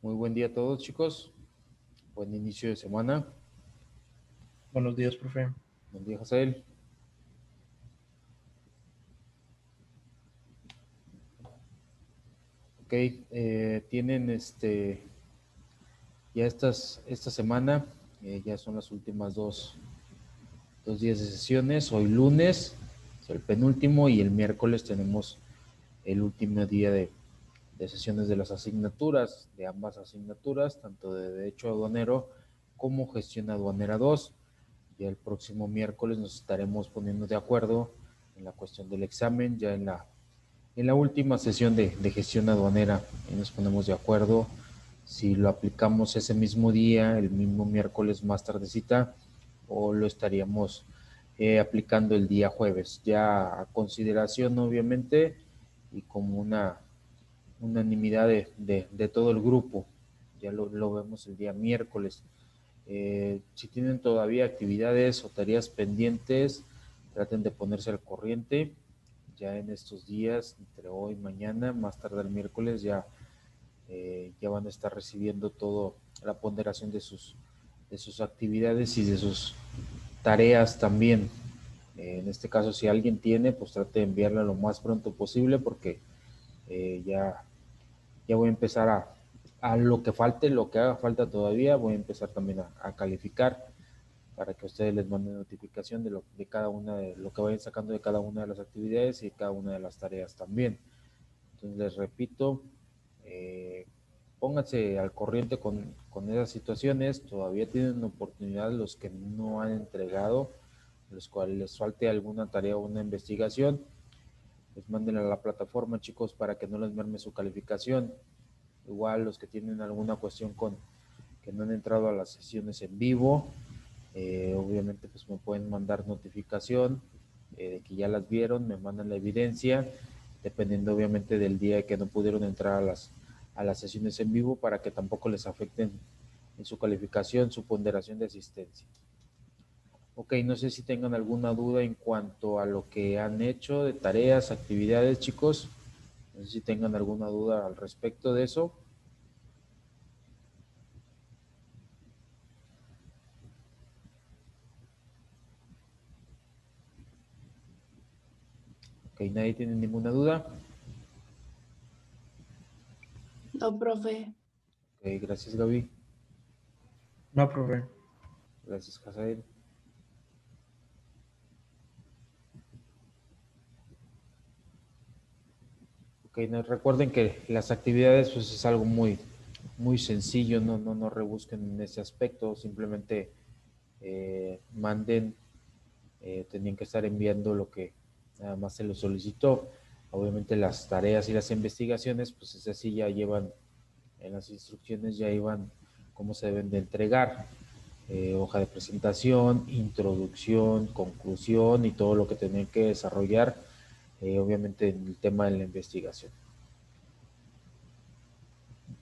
Muy buen día a todos, chicos. Buen inicio de semana. Buenos días, profe. Buen día, Jasael. Ok, tienen ya esta semana, ya son las últimas dos días de sesiones. Hoy lunes es el penúltimo y el miércoles tenemos el último día de sesiones de las asignaturas, de ambas asignaturas, tanto de Derecho Aduanero como Gestión Aduanera 2. Ya el próximo miércoles nos estaremos poniendo de acuerdo en la cuestión del examen, ya en la última sesión de gestión aduanera. Y nos ponemos de acuerdo si lo aplicamos ese mismo día, el mismo miércoles más tardecita, o lo estaríamos aplicando el día jueves, ya a consideración obviamente y como una unanimidad de todo el grupo. Ya lo vemos el día miércoles. Si tienen todavía actividades o tareas pendientes, traten de ponerse al corriente ya en estos días, entre hoy y mañana, más tarde el miércoles, ya van a estar recibiendo todo la ponderación de sus actividades y de sus tareas también. En este caso, si alguien tiene, pues trate de enviarla lo más pronto posible porque ya voy a empezar a lo que falte, lo que haga falta todavía, voy a empezar también a calificar para que ustedes les manden notificación de cada una de lo que vayan sacando de cada una de las actividades y cada una de las tareas también. Entonces les repito, eh, pónganse al corriente con esas situaciones, todavía tienen oportunidad los que no han entregado, los cuales les falte alguna tarea o una investigación, pues manden a la plataforma, chicos, para que no les merme su calificación. Igual los que tienen alguna cuestión que no han entrado a las sesiones en vivo, obviamente pues me pueden mandar notificación de que ya las vieron, me mandan la evidencia, dependiendo obviamente del día que no pudieron entrar a las sesiones en vivo para que tampoco les afecten en su calificación, su ponderación de asistencia. Ok, no sé si tengan alguna duda en cuanto a lo que han hecho de tareas, actividades, chicos. No sé si tengan alguna duda al respecto de eso. Ok, nadie tiene ninguna duda. No, profe. Ok, gracias Gaby. No, profe. Gracias Jazael. Ok, no, recuerden que las actividades pues es algo muy sencillo, no rebusquen en ese aspecto, simplemente manden, tenían que estar enviando lo que nada más se les solicitó. Obviamente las tareas y las investigaciones, pues esas sí ya llevan, en las instrucciones ya iban cómo se deben de entregar. Hoja de presentación, introducción, conclusión y todo lo que tienen que desarrollar, obviamente en el tema de la investigación.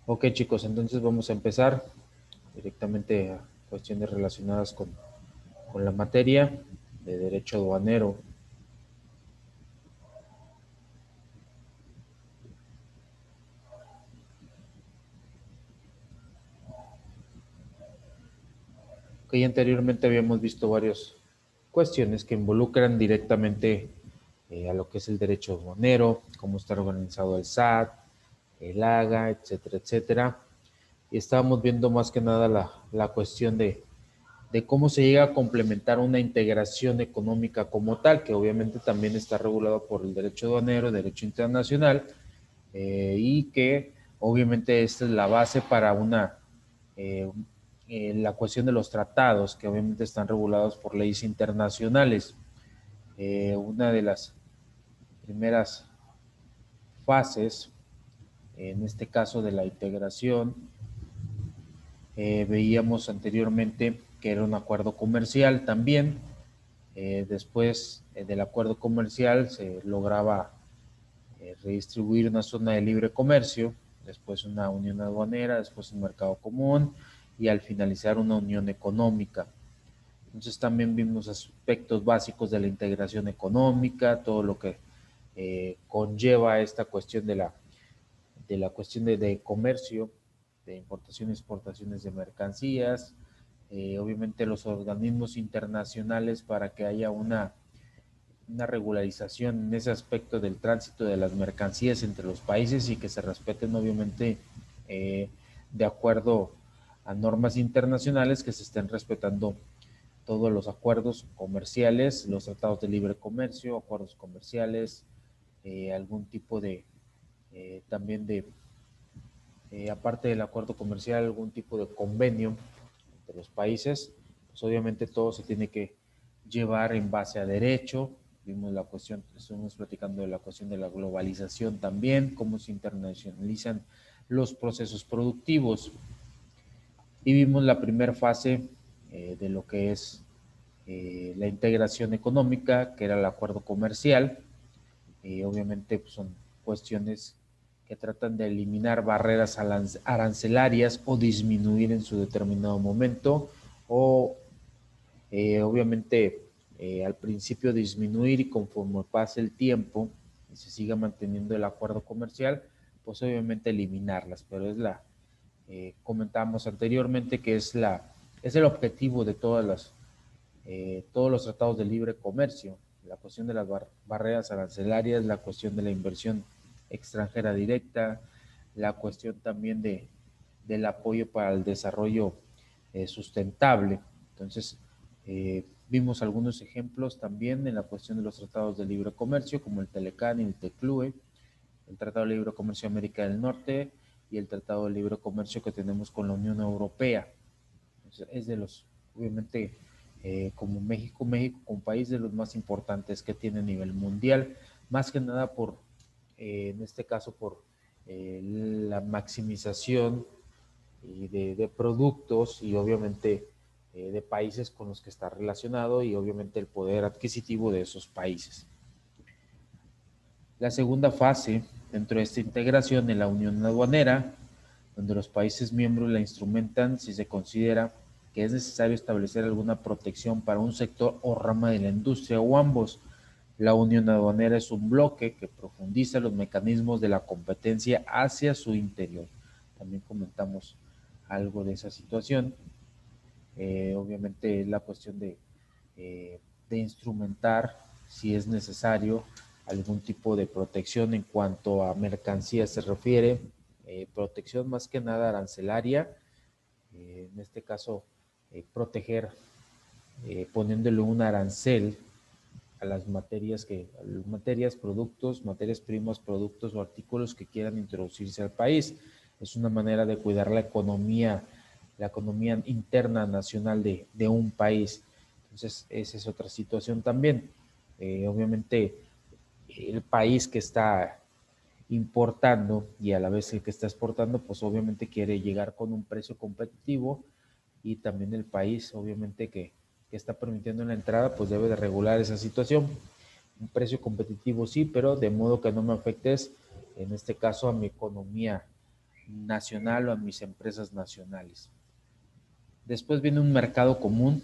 Ok chicos, entonces vamos a empezar directamente a cuestiones relacionadas con la materia de derecho aduanero. Ok, anteriormente habíamos visto varias cuestiones que involucran directamente a lo que es el derecho aduanero, cómo está organizado el SAT, el AGA, etcétera, etcétera. Y estábamos viendo más que nada la cuestión de cómo se llega a complementar una integración económica como tal, que obviamente también está regulado por el derecho aduanero, derecho internacional, y que obviamente esta es la base para eh, la cuestión de los tratados, que obviamente están regulados por leyes internacionales. Una de las primeras fases, en este caso de la integración, veíamos anteriormente que era un acuerdo comercial también. Después del acuerdo comercial se lograba redistribuir una zona de libre comercio, después una unión aduanera, después un mercado común y al finalizar una unión económica. Entonces también vimos aspectos básicos de la integración económica, todo lo que conlleva esta cuestión de la cuestión de comercio de importación y exportaciones de mercancías, obviamente los organismos internacionales para que haya una regularización en ese aspecto del tránsito de las mercancías entre los países y que se respeten obviamente de acuerdo a normas internacionales, que se estén respetando todos los acuerdos comerciales, los tratados de libre comercio, acuerdos comerciales, algún tipo de también de aparte del acuerdo comercial, algún tipo de convenio entre los países. Pues obviamente todo se tiene que llevar en base a derecho. Vimos la cuestión, estuvimos platicando de la cuestión de la globalización también, cómo se internacionalizan los procesos productivos. Y vimos la primera fase de lo que es la integración económica, que era el acuerdo comercial. Obviamente pues, son cuestiones que tratan de eliminar barreras arancelarias o disminuir en su determinado momento, o obviamente al principio disminuir, y conforme pase el tiempo y se siga manteniendo el acuerdo comercial, pues obviamente eliminarlas, pero es la, comentábamos anteriormente que es el objetivo de todos los tratados de libre comercio, la cuestión de las barreras arancelarias, la cuestión de la inversión extranjera directa, la cuestión también del apoyo para el desarrollo sustentable. Entonces, vimos algunos ejemplos también en la cuestión de los tratados de libre comercio, como el Telecán y el TECLUE, el Tratado de Libre Comercio de América del Norte y el Tratado de Libre Comercio que tenemos con la Unión Europea. Entonces, es de los, obviamente, como México como país de los más importantes que tiene a nivel mundial, más que nada por, en este caso, por la maximización y de productos y obviamente de países con los que está relacionado y obviamente el poder adquisitivo de esos países. La segunda fase dentro de esta integración es la unión aduanera, donde los países miembros la instrumentan si se considera que es necesario establecer alguna protección para un sector o rama de la industria o ambos. La unión aduanera es un bloque que profundiza los mecanismos de la competencia hacia su interior. También comentamos algo de esa situación. Obviamente es la cuestión de instrumentar si es necesario algún tipo de protección en cuanto a mercancías se refiere, protección más que nada arancelaria, en este caso proteger poniéndole un arancel a las materias, productos, materias primas, productos o artículos que quieran introducirse al país. Es una manera de cuidar la economía interna nacional de un país. Entonces, esa es otra situación también. Obviamente, el país que está importando y a la vez el que está exportando, pues obviamente quiere llegar con un precio competitivo, y también el país, obviamente, que está permitiendo la entrada, pues debe de regular esa situación. Un precio competitivo sí, pero de modo que no me afectes, en este caso, a mi economía nacional o a mis empresas nacionales. Después viene un mercado común,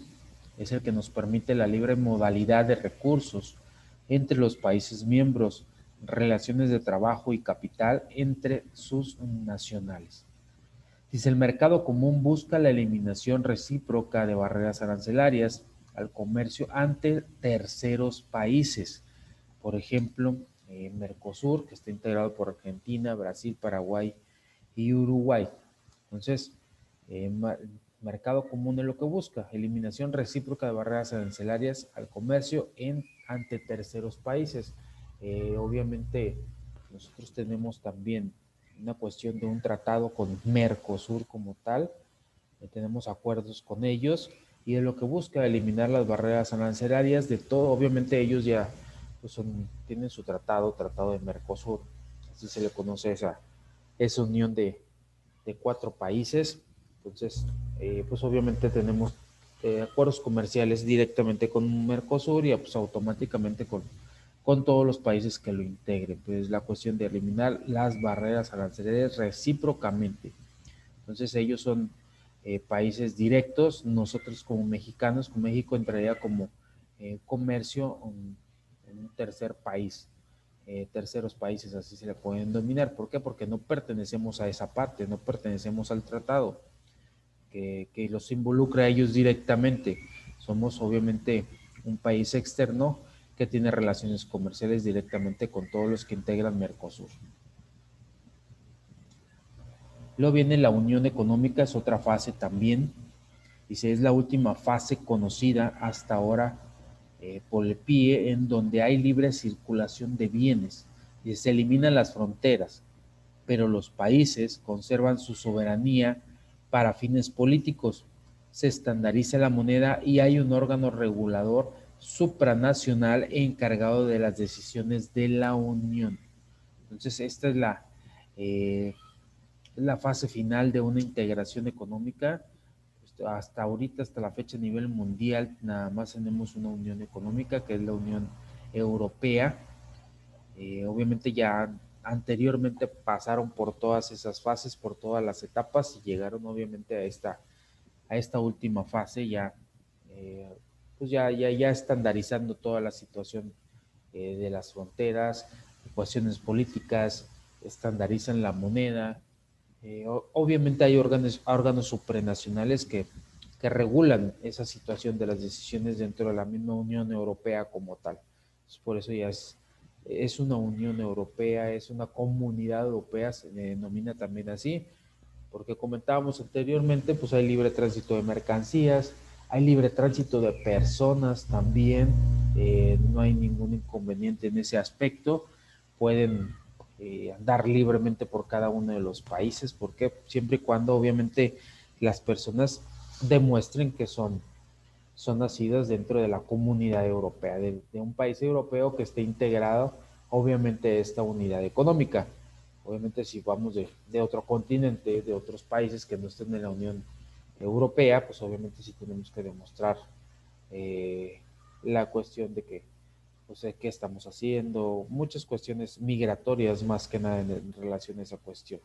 es el que nos permite la libre modalidad de recursos entre los países miembros, relaciones de trabajo y capital entre sus nacionales. Dice, el mercado común busca la eliminación recíproca de barreras arancelarias al comercio ante terceros países. Por ejemplo, Mercosur, que está integrado por Argentina, Brasil, Paraguay y Uruguay. Entonces, mercado común es lo que busca, eliminación recíproca de barreras arancelarias al comercio ante terceros países. Obviamente, nosotros tenemos también una cuestión de un tratado con Mercosur como tal, tenemos acuerdos con ellos y de lo que busca eliminar las barreras arancelarias de todo. Obviamente ellos ya pues tienen su tratado de Mercosur, así se le conoce esa unión de 4 países. Entonces, pues obviamente tenemos acuerdos comerciales directamente con Mercosur y pues automáticamente con todos los países que lo integren. Pues la cuestión de eliminar las barreras arancelarias recíprocamente. Entonces ellos son países directos, nosotros como mexicanos, con México entraría como comercio en un tercer país. terceros países, así se le pueden denominar. ¿Por qué? Porque no pertenecemos a esa parte, no pertenecemos al tratado que los involucra a ellos directamente. Somos obviamente un país externo que tiene relaciones comerciales directamente con todos los que integran Mercosur. Luego viene la unión económica, es otra fase también. Dice, es la última fase conocida hasta ahora por el PIE en donde hay libre circulación de bienes y se eliminan las fronteras, pero los países conservan su soberanía para fines políticos. Se estandariza la moneda y hay un órgano regulador supranacional encargado de las decisiones de la Unión. Entonces, esta es la fase final de una integración económica. Hasta ahorita, hasta la fecha a nivel mundial, nada más tenemos una unión económica, que es la Unión Europea. Obviamente ya anteriormente pasaron por todas esas fases, por todas las etapas y llegaron obviamente a esta última fase, ya, pues ya estandarizando toda la situación de las fronteras, cuestiones políticas, estandarizan la moneda. Obviamente hay órganos supranacionales que regulan esa situación de las decisiones dentro de la misma Unión Europea como tal. Entonces, por eso ya es una Unión Europea, es una comunidad europea, se denomina también así, porque comentábamos anteriormente, pues hay libre tránsito de mercancías, hay libre tránsito de personas también, no hay ningún inconveniente en ese aspecto, pueden andar libremente por cada uno de los países, porque siempre y cuando obviamente las personas demuestren que son nacidas dentro de la comunidad europea, de un país europeo que esté integrado obviamente a esta unidad económica. Obviamente si vamos de otro continente, de otros países que no estén en la Unión Europea, pues obviamente sí tenemos que demostrar la cuestión de que, pues, qué estamos haciendo, muchas cuestiones migratorias más que nada en relación a esa cuestión.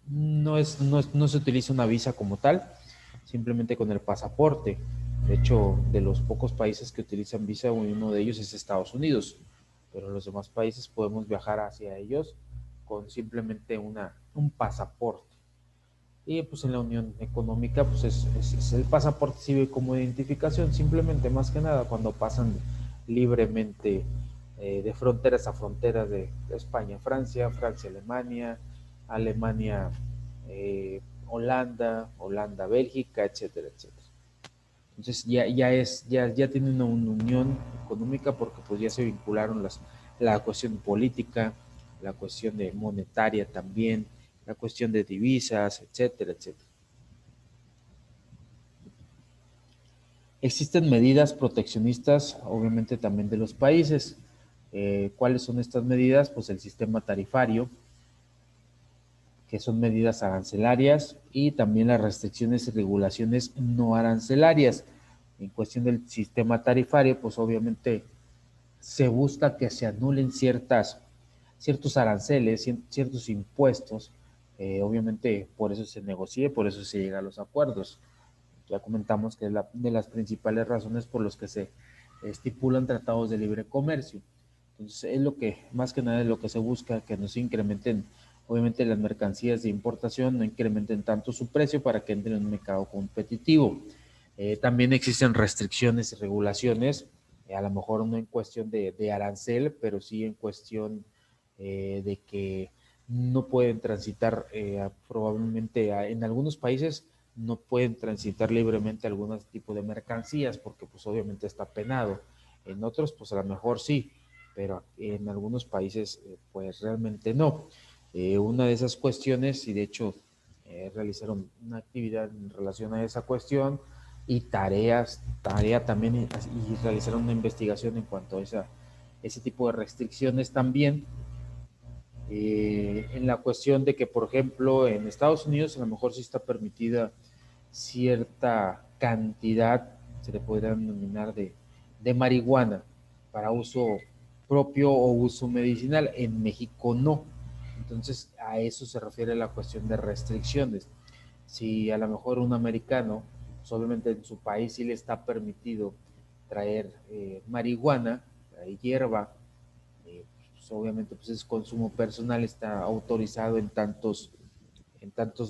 No se utiliza una visa como tal, simplemente con el pasaporte. De hecho, de los pocos países que utilizan visa, uno de ellos es Estados Unidos, pero los demás países podemos viajar hacia ellos con simplemente un pasaporte. Y pues en la Unión Económica, pues es el pasaporte sirve como identificación, simplemente más que nada cuando pasan libremente de fronteras a fronteras de España, Francia, Francia, Alemania, Alemania, Holanda, Holanda, Bélgica, etcétera, etcétera. Entonces ya tienen una unión económica porque pues ya se vincularon la cuestión política, la cuestión de monetaria también, la cuestión de divisas, etcétera, etcétera. Existen medidas proteccionistas, obviamente también de los países. ¿Cuáles son estas medidas? Pues el sistema tarifario, que son medidas arancelarias, y también las restricciones y regulaciones no arancelarias. En cuestión del sistema tarifario, pues obviamente se busca que se anulen ciertos aranceles, ciertos impuestos. Obviamente por eso se negocia, por eso se llega a los acuerdos. Ya comentamos que es de las principales razones por las que se estipulan tratados de libre comercio. Entonces es lo que, más que nada, es lo que se busca, que no se incrementen, obviamente, las mercancías de importación, no incrementen tanto su precio para que entre en un mercado competitivo. También existen restricciones y regulaciones, a lo mejor no en cuestión de arancel, pero sí en cuestión de que no pueden transitar, probablemente en algunos países no pueden transitar libremente algunos tipos de mercancías porque pues obviamente está penado. En otros pues a lo mejor sí, pero en algunos países pues realmente no. Una de esas cuestiones, y de hecho realizaron una actividad en relación a esa cuestión y tarea también, y realizaron una investigación en cuanto a ese tipo de restricciones también. En la cuestión de que, por ejemplo, en Estados Unidos a lo mejor sí está permitida cierta cantidad, se le podría denominar de marihuana para uso propio o uso medicinal. En México no. Entonces a eso se refiere la cuestión de restricciones. Si a lo mejor un americano, pues obviamente en su país sí le está permitido traer marihuana, hierba, pues obviamente pues es consumo personal, está autorizado en tantos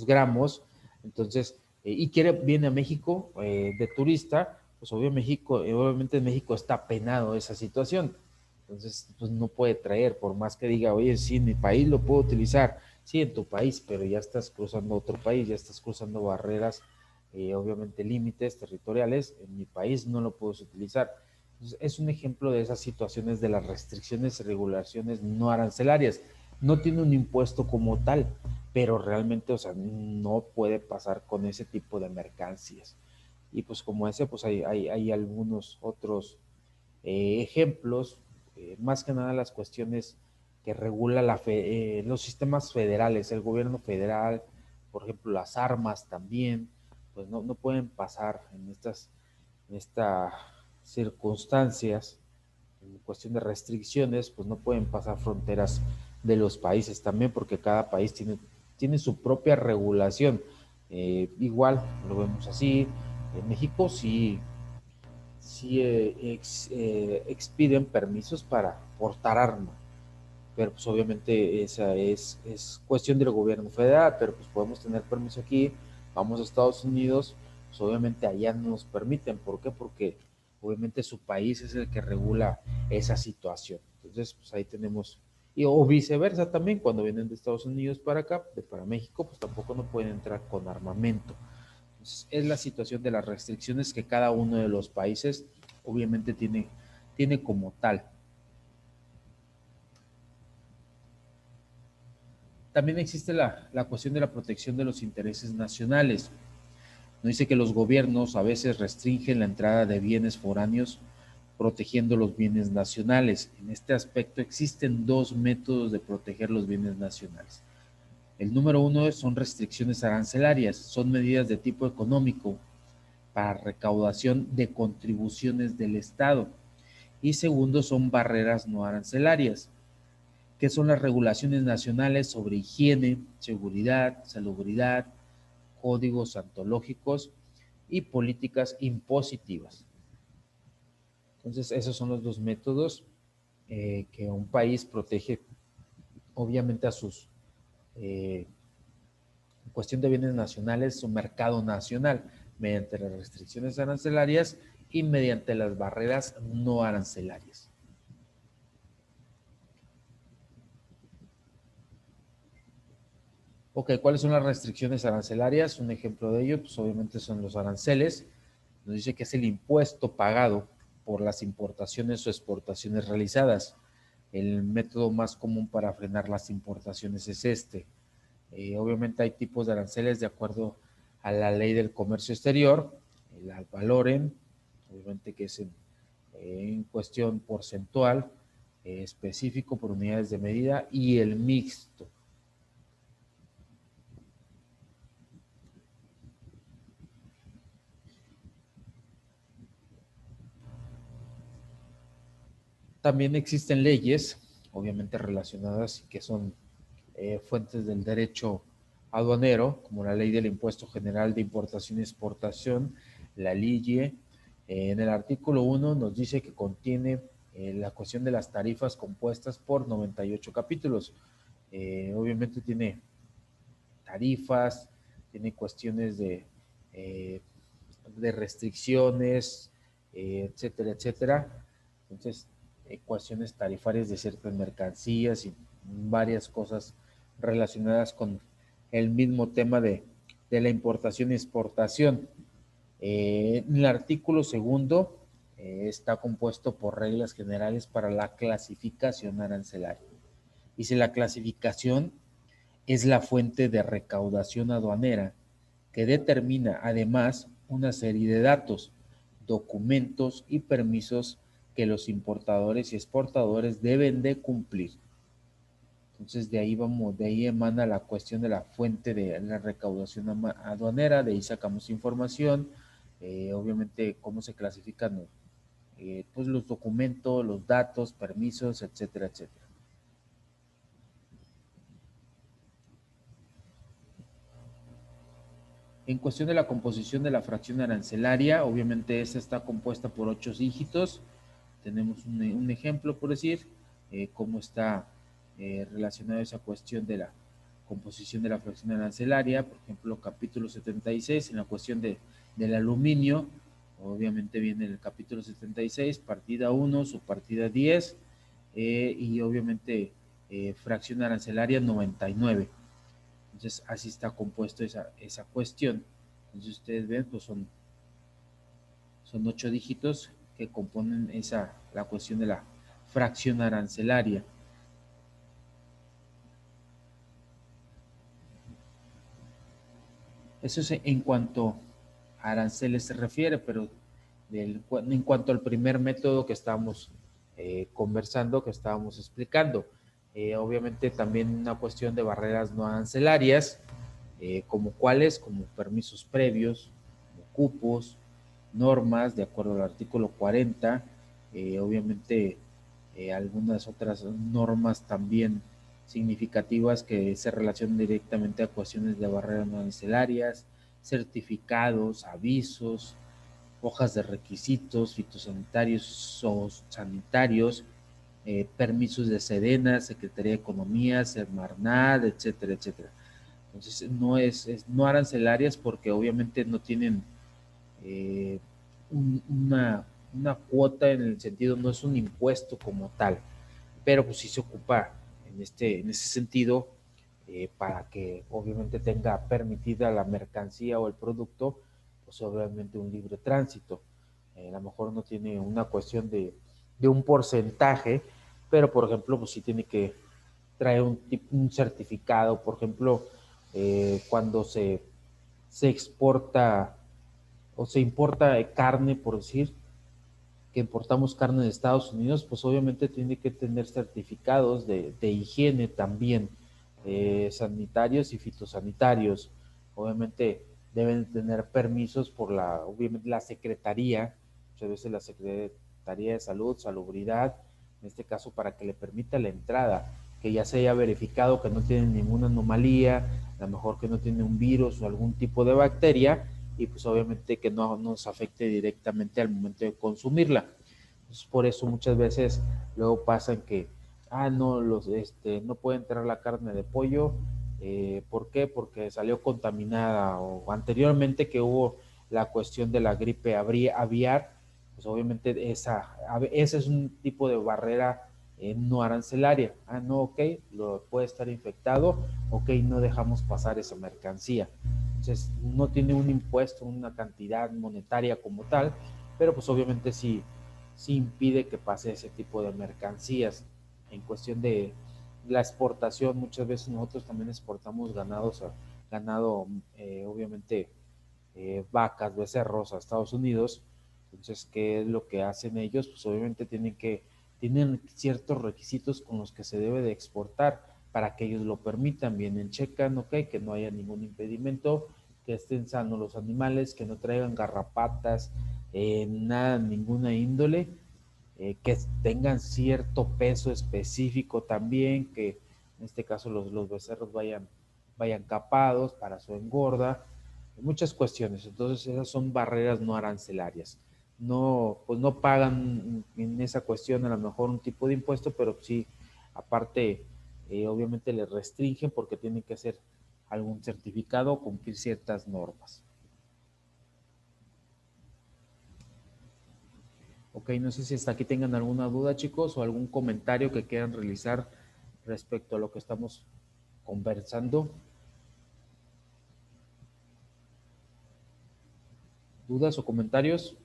gramos, entonces, viene a México de turista, pues obviamente en México está penado esa situación, entonces pues no puede traer, por más que diga, oye, sí, en mi país lo puedo utilizar, sí, en tu país, pero ya estás cruzando otro país, ya estás cruzando barreras, obviamente límites territoriales, en mi país no lo puedes utilizar. Entonces, es un ejemplo de esas situaciones de las restricciones y regulaciones no arancelarias. No tiene un impuesto como tal, pero realmente, o sea, no puede pasar con ese tipo de mercancías. Y pues como ese, pues hay algunos otros ejemplos, más que nada las cuestiones que regula los sistemas federales, el gobierno federal, por ejemplo, las armas también, pues no pueden pasar en estas circunstancias, en cuestión de restricciones, pues no pueden pasar fronteras de los países también, porque cada país tiene su propia regulación. Igual, lo vemos así, en México sí expiden permisos para portar arma, pero pues obviamente esa es cuestión del gobierno federal, pero pues podemos tener permiso aquí, vamos a Estados Unidos, pues obviamente allá no nos permiten. ¿Por qué? Porque obviamente su país es el que regula esa situación. Entonces, pues ahí tenemos, o viceversa también, cuando vienen de Estados Unidos para acá, para México, pues tampoco no pueden entrar con armamento. Entonces, es la situación de las restricciones que cada uno de los países obviamente tiene como tal. También existe la cuestión de la protección de los intereses nacionales. Nos dice que los gobiernos a veces restringen la entrada de bienes foráneos protegiendo los bienes nacionales. En este aspecto existen dos métodos de proteger los bienes nacionales. El número uno son restricciones arancelarias, son medidas de tipo económico para recaudación de contribuciones del Estado. Y segundo son barreras no arancelarias, que son las regulaciones nacionales sobre higiene, seguridad, salubridad, códigos antológicos y políticas impositivas. Entonces, esos son los dos métodos que un país protege, obviamente, a sus, en cuestión de bienes nacionales, su mercado nacional, mediante las restricciones arancelarias y mediante las barreras no arancelarias. Ok, ¿cuáles son las restricciones arancelarias? Un ejemplo de ello, pues obviamente son los aranceles. Nos dice que es el impuesto pagado por las importaciones o exportaciones realizadas. El método más común para frenar las importaciones es este. Obviamente hay tipos de aranceles de acuerdo a la ley del comercio exterior, el ad valorem, obviamente que es en cuestión porcentual, específico por unidades de medida, y el mixto. También existen leyes, obviamente relacionadas, que son fuentes del derecho aduanero, como la Ley del Impuesto General de Importación y Exportación, la LIGIE. En el artículo 1 nos dice que contiene la cuestión de las tarifas compuestas por 98 capítulos. Obviamente tiene tarifas, tiene cuestiones eh, de restricciones, etcétera, etcétera. Entonces, ecuaciones tarifarias de ciertas mercancías y varias cosas relacionadas con el mismo tema de la importación y exportación. El artículo segundo está compuesto por reglas generales para la clasificación arancelaria. Dice, la clasificación es la fuente de recaudación aduanera que determina además una serie de datos, documentos y permisos que los importadores y exportadores deben de cumplir. Entonces de ahí emana la cuestión de la fuente de la recaudación aduanera, de ahí sacamos información, obviamente cómo se clasifican pues los documentos, los datos, permisos, etcétera, etcétera. En cuestión de la composición de la fracción arancelaria, obviamente esta está compuesta por 8 dígitos. Tenemos un ejemplo, por decir, cómo está relacionada esa cuestión de la composición de la fracción arancelaria. Por ejemplo, capítulo 76, en la cuestión del aluminio, obviamente viene el capítulo 76, partida 1, subpartida 10, y obviamente fracción arancelaria 99. Entonces, así está compuesto esa cuestión. Entonces, ustedes ven, pues son 8 dígitos que componen la cuestión de la fracción arancelaria. Eso es en cuanto a aranceles se refiere, pero en cuanto al primer método que estábamos conversando, que estábamos explicando, obviamente también una cuestión de barreras no arancelarias, como cuáles, como permisos previos, como cupos, normas, de acuerdo al artículo 40, obviamente algunas otras normas también significativas que se relacionan directamente a cuestiones de barreras no arancelarias, certificados, avisos, hojas de requisitos fitosanitarios o sanitarios, permisos de Sedena, Secretaría de Economía, Semarnat, etcétera, etcétera. Entonces es no arancelarias porque obviamente no tienen eh, una cuota en el sentido, no es un impuesto como tal, pero pues sí se ocupa en ese sentido para que obviamente tenga permitida la mercancía o el producto, pues obviamente un libre tránsito. A lo mejor no tiene una cuestión de un porcentaje, pero por ejemplo, pues sí tiene que traer un certificado, por ejemplo, cuando se exporta o se importa carne, por decir, que importamos carne de Estados Unidos, pues obviamente tiene que tener certificados de higiene también, sanitarios y fitosanitarios. Obviamente deben tener permisos por obviamente la Secretaría, muchas veces la Secretaría de Salud, Salubridad, en este caso para que le permita la entrada, que ya se haya verificado que no tiene ninguna anomalía, a lo mejor que no tiene un virus o algún tipo de bacteria, y pues obviamente que no nos afecte directamente al momento de consumirla. Entonces, por eso muchas veces luego pasan que, no, no puede entrar la carne de pollo. ¿Por qué? Porque salió contaminada, o anteriormente que hubo la cuestión de la gripe aviar, pues obviamente ese es un tipo de barrera no arancelaria. No, ok, puede estar infectado, ok, no dejamos pasar esa mercancía. Entonces, no tiene un impuesto, una cantidad monetaria como tal, pero pues obviamente sí impide que pase ese tipo de mercancías. En cuestión de la exportación, muchas veces nosotros también exportamos ganado, obviamente, vacas, becerros a Estados Unidos. Entonces, ¿qué es lo que hacen ellos? Pues obviamente tienen ciertos requisitos con los que se debe de exportar para que ellos lo permitan. Vienen, checan, ok, que no haya ningún impedimento, que estén sanos los animales, que no traigan garrapatas, nada, ninguna índole, que tengan cierto peso específico también, que en este caso los becerros vayan capados para su engorda, muchas cuestiones. Entonces esas son barreras no arancelarias. No, pues no pagan en esa cuestión a lo mejor un tipo de impuesto, pero sí, aparte, obviamente les restringen porque tienen que hacer algún certificado o cumplir ciertas normas. Ok, no sé si hasta aquí tengan alguna duda, chicos, o algún comentario que quieran realizar respecto a lo que estamos conversando. ¿Dudas o comentarios?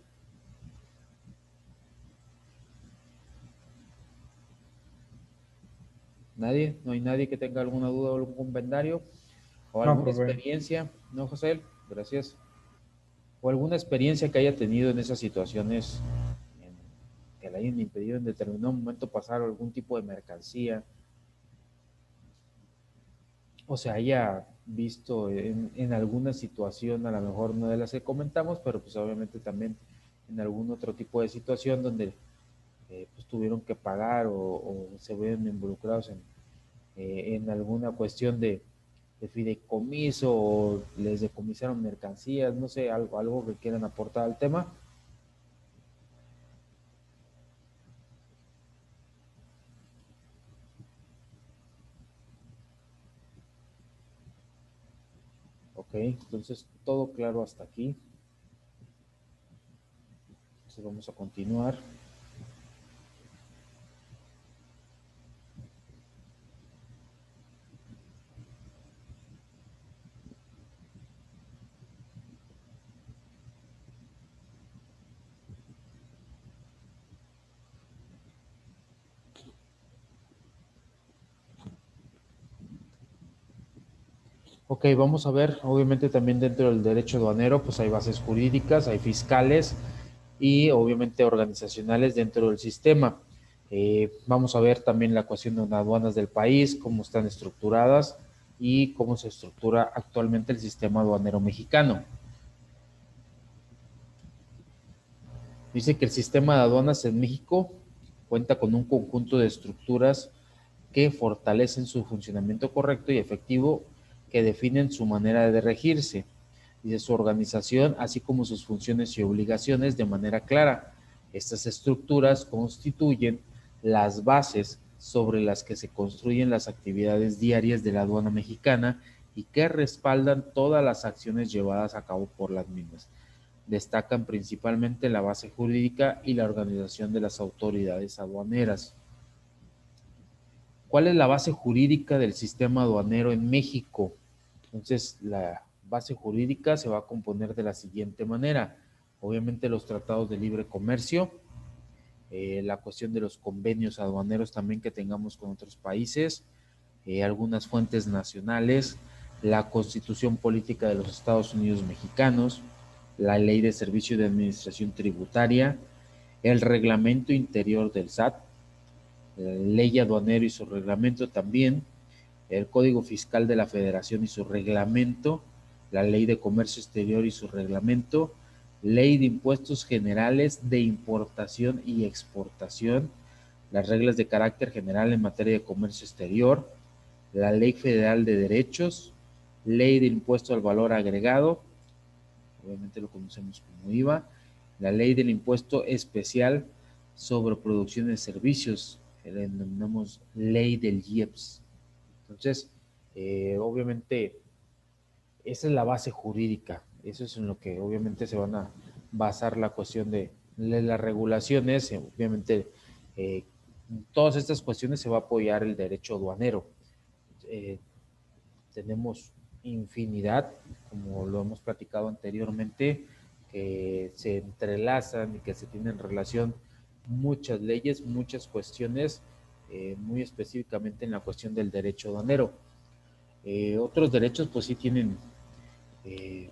¿Nadie? ¿No hay nadie que tenga alguna duda o algún comentario? ¿O No, alguna profe. experiencia? ¿No, José? Gracias. ¿O alguna experiencia que haya tenido en esas situaciones que le hayan impedido en determinado momento pasar algún tipo de mercancía? O se haya visto en alguna situación, a lo mejor no de las que comentamos, pero pues obviamente también en algún otro tipo de situación donde pues tuvieron que pagar o se ven involucrados en alguna cuestión de fideicomiso o les decomisaron mercancías, no sé, algo que quieran aportar al tema. Ok, entonces todo claro hasta aquí. Entonces vamos a continuar. Ok, vamos a ver, obviamente también dentro del derecho aduanero, pues hay bases jurídicas, hay fiscales y obviamente organizacionales dentro del sistema. Vamos a ver también la cuestión de las aduanas del país, cómo están estructuradas y cómo se estructura actualmente el sistema aduanero mexicano. Dice que el sistema de aduanas en México cuenta con un conjunto de estructuras que fortalecen su funcionamiento correcto y efectivo, que definen su manera de regirse y de su organización, así como sus funciones y obligaciones de manera clara. Estas estructuras constituyen las bases sobre las que se construyen las actividades diarias de la aduana mexicana y que respaldan todas las acciones llevadas a cabo por las mismas. Destacan principalmente la base jurídica y la organización de las autoridades aduaneras. ¿Cuál es la base jurídica del sistema aduanero en México? Entonces, la base jurídica se va a componer de la siguiente manera. Obviamente los tratados de libre comercio, la cuestión de los convenios aduaneros también que tengamos con otros países, algunas fuentes nacionales, la Constitución Política de los Estados Unidos Mexicanos, la Ley de Servicio de Administración Tributaria, el Reglamento Interior del SAT, la Ley Aduanero y su reglamento también, el Código Fiscal de la Federación y su reglamento, la Ley de Comercio Exterior y su reglamento, Ley de Impuestos Generales de Importación y Exportación, las reglas de carácter general en materia de comercio exterior, la Ley Federal de Derechos, Ley de Impuesto al Valor Agregado, obviamente lo conocemos como IVA, la Ley del Impuesto Especial sobre Producción de Servicios, que le denominamos Ley del IEPS. Entonces, obviamente, esa es la base jurídica, eso es en lo que obviamente se van a basar la cuestión de las regulaciones, obviamente eh, todas estas cuestiones se va a apoyar el derecho aduanero. Eh, tenemos infinidad, como lo hemos platicado anteriormente, que se entrelazan y que se tienen relación muchas leyes, muchas cuestiones, muy específicamente en la cuestión del derecho aduanero. Otros derechos pues sí tienen eh,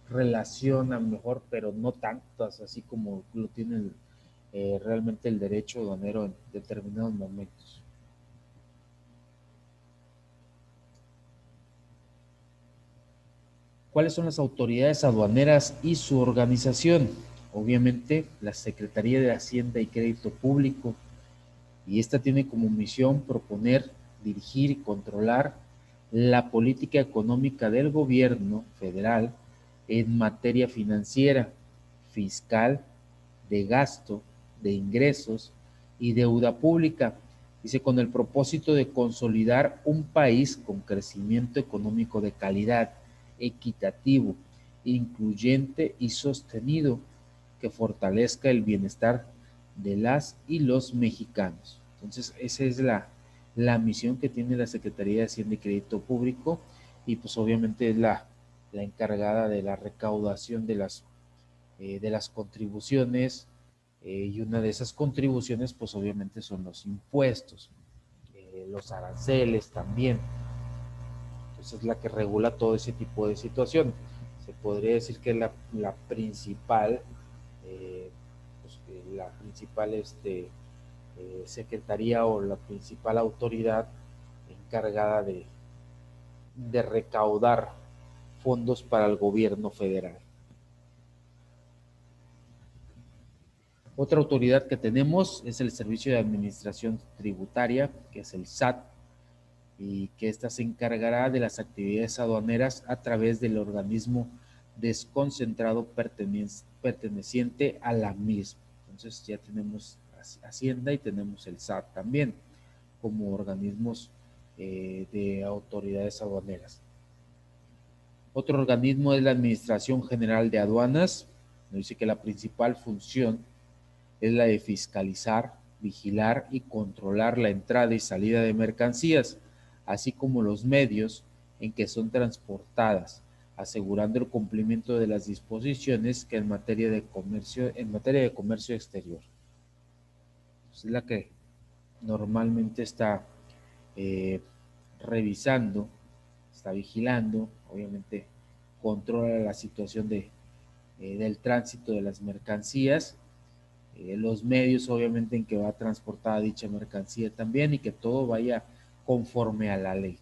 relación a lo mejor, pero no tantas, así como lo tiene realmente el derecho aduanero en determinados momentos. ¿Cuáles son las autoridades aduaneras y su organización? Obviamente, la Secretaría de Hacienda y Crédito Público, y esta tiene como misión proponer, dirigir y controlar la política económica del gobierno federal en materia financiera, fiscal, de gasto, de ingresos y deuda pública. Dice, con el propósito de consolidar un país con crecimiento económico de calidad, equitativo, incluyente y sostenido, que fortalezca el bienestar de las y los mexicanos. Entonces, esa es la misión que tiene la Secretaría de Hacienda y Crédito Público, y pues obviamente es la encargada de la recaudación de las contribuciones, y una de esas contribuciones pues obviamente son los impuestos, los aranceles también. Entonces es la que regula todo ese tipo de situación. Se podría decir que es la principal, pues, la principal secretaría o la principal autoridad encargada de recaudar fondos para el gobierno federal. Otra autoridad que tenemos es el Servicio de Administración Tributaria, que es el SAT, y que ésta se encargará de las actividades aduaneras a través del organismo desconcentrado perteneciente a la misma. Entonces ya tenemos Hacienda y tenemos el SAT también como organismos de autoridades aduaneras. Otro organismo es la Administración General de Aduanas. Nos dice que la principal función es la de fiscalizar, vigilar y controlar la entrada y salida de mercancías, así como los medios en que son transportadas, asegurando el cumplimiento de las disposiciones que en materia de comercio exterior. Es la que normalmente está revisando, está vigilando, obviamente controla la situación del tránsito de las mercancías, los medios obviamente en que va transportada dicha mercancía también, y que todo vaya conforme a la ley.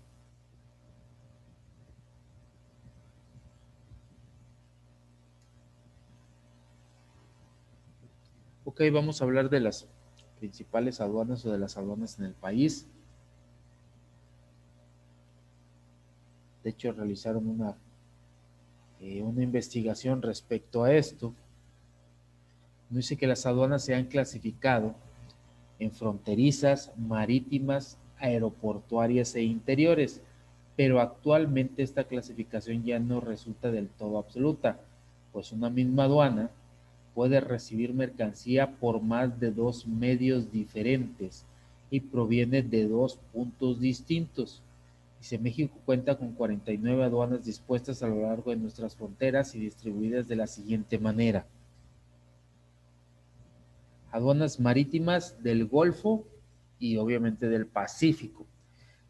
Ok, vamos a hablar de las principales aduanas o de las aduanas en el país. De hecho, realizaron una investigación respecto a esto. Dice que las aduanas se han clasificado en fronterizas, marítimas, aeroportuarias e interiores, pero actualmente esta clasificación ya no resulta del todo absoluta, pues una misma aduana puede recibir mercancía por más de 2 medios diferentes y proviene de 2 puntos distintos. Dice, México cuenta con 49 aduanas dispuestas a lo largo de nuestras fronteras y distribuidas de la siguiente manera: aduanas marítimas del Golfo y obviamente del Pacífico.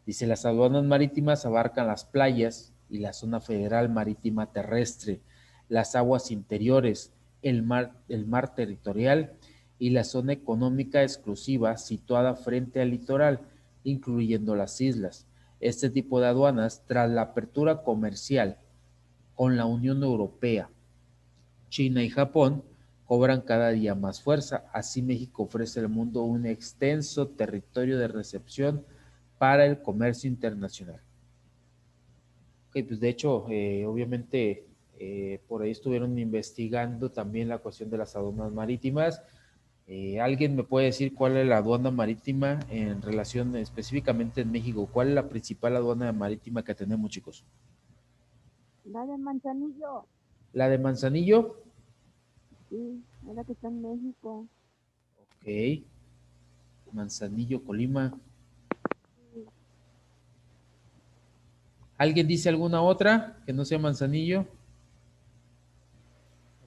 Dice, las aduanas marítimas abarcan las playas y la zona federal marítima terrestre, las aguas interiores, el mar territorial y la zona económica exclusiva situada frente al litoral, incluyendo las islas. Este tipo de aduanas, tras la apertura comercial con la Unión Europea, China y Japón, cobran cada día más fuerza. Así México ofrece al mundo un extenso territorio de recepción para el comercio internacional. Ok, pues de hecho, obviamente, por ahí estuvieron investigando también la cuestión de las aduanas marítimas. ¿Alguien me puede decir cuál es la aduana marítima en relación específicamente en México? ¿Cuál es la principal aduana marítima que tenemos, chicos? La de Manzanillo, ¿La de Manzanillo? sí, es la que está en México. Ok. Manzanillo, Colima. ¿Alguien dice alguna otra que no sea Manzanillo?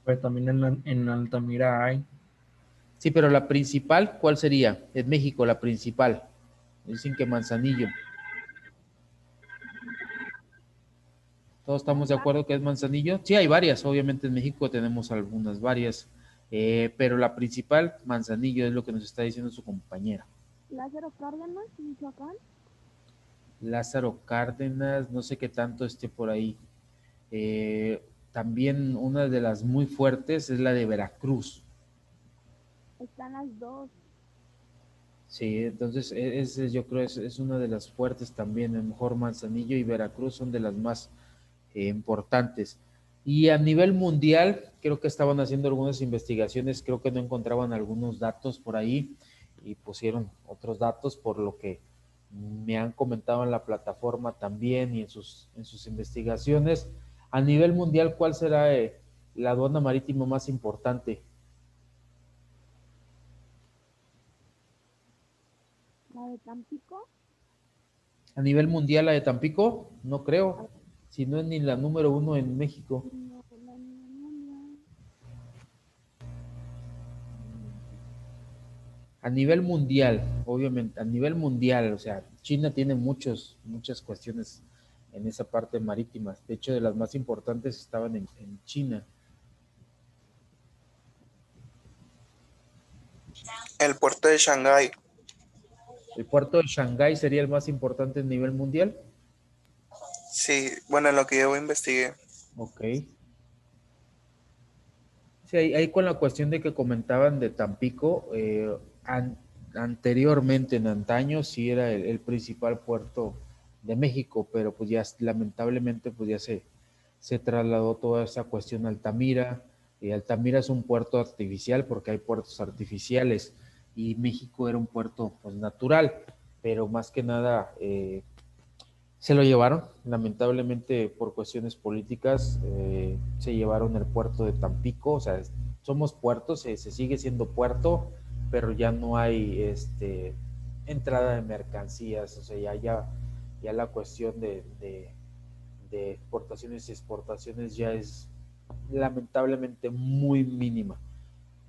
Pero también en Altamira hay. Sí, pero la principal, ¿cuál sería? En México, la principal. Dicen que Manzanillo. ¿Todos estamos de acuerdo que es Manzanillo? Sí, hay varias. Obviamente en México tenemos algunas varias. Pero la principal, Manzanillo, es lo que nos está diciendo su compañera. Lázaro Cárdenas, Michoacán. Lázaro Cárdenas, no sé qué tanto esté por ahí. También una de las muy fuertes es la de Veracruz. Están las dos. Sí, entonces yo creo es una de las fuertes también. A lo mejor Manzanillo y Veracruz son de las más importantes. Y a nivel mundial, creo que estaban haciendo algunas investigaciones, creo que no encontraban algunos datos por ahí y pusieron otros datos, por lo que me han comentado en la plataforma también y en sus investigaciones. A nivel mundial, ¿cuál será la aduana marítima más importante? La de Tampico. A nivel mundial, la de Tampico, no creo, si no es ni la número 1 en México. No, no. A nivel mundial, obviamente, a nivel mundial, o sea, China tiene muchas cuestiones en esa parte marítima. De hecho, de las más importantes estaban en China. El puerto de Shanghái. ¿El puerto de Shanghái sería el más importante a nivel mundial? Sí, bueno, en lo que yo investigué. Ok. Sí, ahí con la cuestión de que comentaban de Tampico, anteriormente, en antaño, sí era el principal puerto de México, pero pues ya lamentablemente pues ya se trasladó toda esa cuestión a Altamira. Altamira es un puerto artificial porque hay puertos artificiales y México era un puerto pues natural, pero más que nada Se lo llevaron, lamentablemente por cuestiones políticas, se llevaron el puerto de Tampico, o sea, somos puertos, se sigue siendo puerto, pero ya no hay entrada de mercancías, o sea, ya la cuestión de exportaciones y exportaciones ya es lamentablemente muy mínima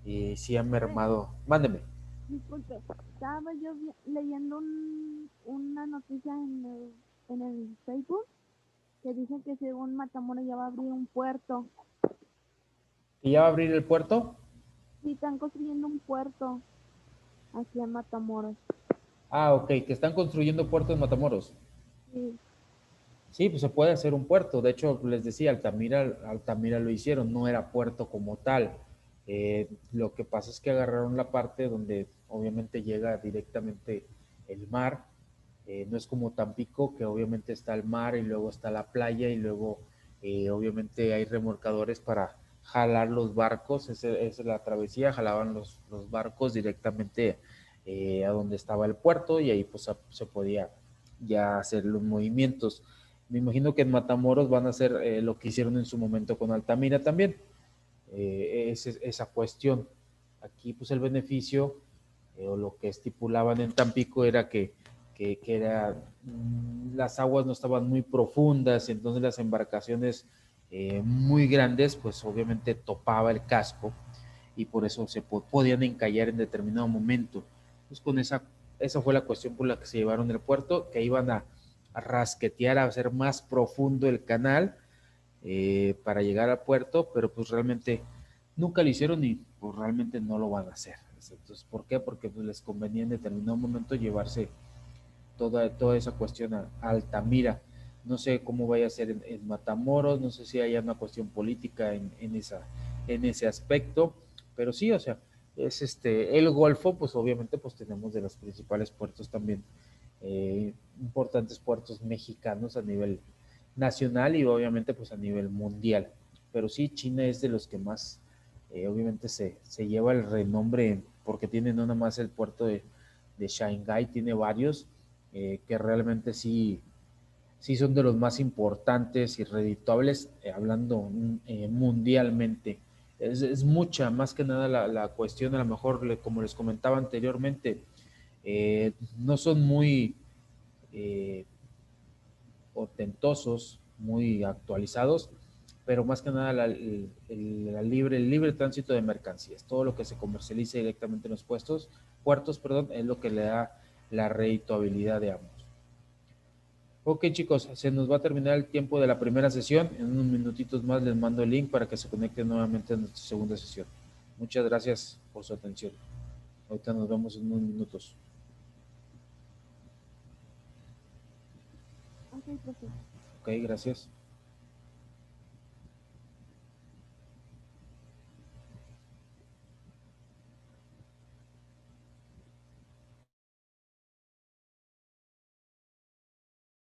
y sí ha mermado. Mándeme. Disculpe, estaba yo leyendo una noticia en el Facebook que dice que según Matamoros ya va a abrir un puerto. ¿Y ya va a abrir el puerto? Sí, están construyendo un puerto aquí en Matamoros. Ah, ok, que están construyendo puerto en Matamoros. Sí, Sí, pues se puede hacer un puerto. De hecho, les decía, Altamira lo hicieron, no era puerto como tal. Lo que pasa es que agarraron la parte donde obviamente llega directamente el mar. No es como Tampico, que obviamente está el mar y luego está la playa y luego obviamente hay remolcadores para jalar los barcos. Esa es la travesía, jalaban los barcos directamente a donde estaba el puerto y ahí pues se podía ya hacer los movimientos. Me imagino que en Matamoros van a hacer lo que hicieron en su momento con Altamira también, esa cuestión. Aquí pues el beneficio o lo que estipulaban en Tampico era que era, las aguas no estaban muy profundas, entonces las embarcaciones muy grandes pues obviamente topaba el casco y por eso se podían encallar en determinado momento. Pues con esa fue la cuestión por la que se llevaron el puerto, que iban a rasquetear, a hacer más profundo el canal para llegar al puerto, pero pues realmente nunca lo hicieron y pues realmente no lo van a hacer. Entonces, ¿por qué? Porque pues, les convenía en determinado momento llevarse toda esa cuestión a Altamira. No sé cómo vaya a ser en Matamoros, no sé si haya una cuestión política en ese aspecto, pero sí, o sea, es el Golfo, pues obviamente pues tenemos de los principales puertos también, importantes puertos mexicanos a nivel nacional y obviamente pues a nivel mundial. Pero sí, China es de los que más, obviamente se lleva el renombre porque tiene no nada más el puerto de Shanghái, tiene varios que realmente sí son de los más importantes y redituables, hablando mundialmente. Es mucha, más que nada la cuestión, a lo mejor, como les comentaba anteriormente, no son muy eh, ostentosos, muy actualizados, pero más que nada el libre tránsito de mercancías, todo lo que se comercializa directamente en los puertos, perdón, es lo que le da la redituabilidad de ambos. Ok, chicos, se nos va a terminar el tiempo de la primera sesión. En unos minutitos más les mando el link para que se conecten nuevamente a nuestra segunda sesión. Muchas gracias por su atención. Ahorita nos vemos en unos minutos. ok, profe. Ok, gracias.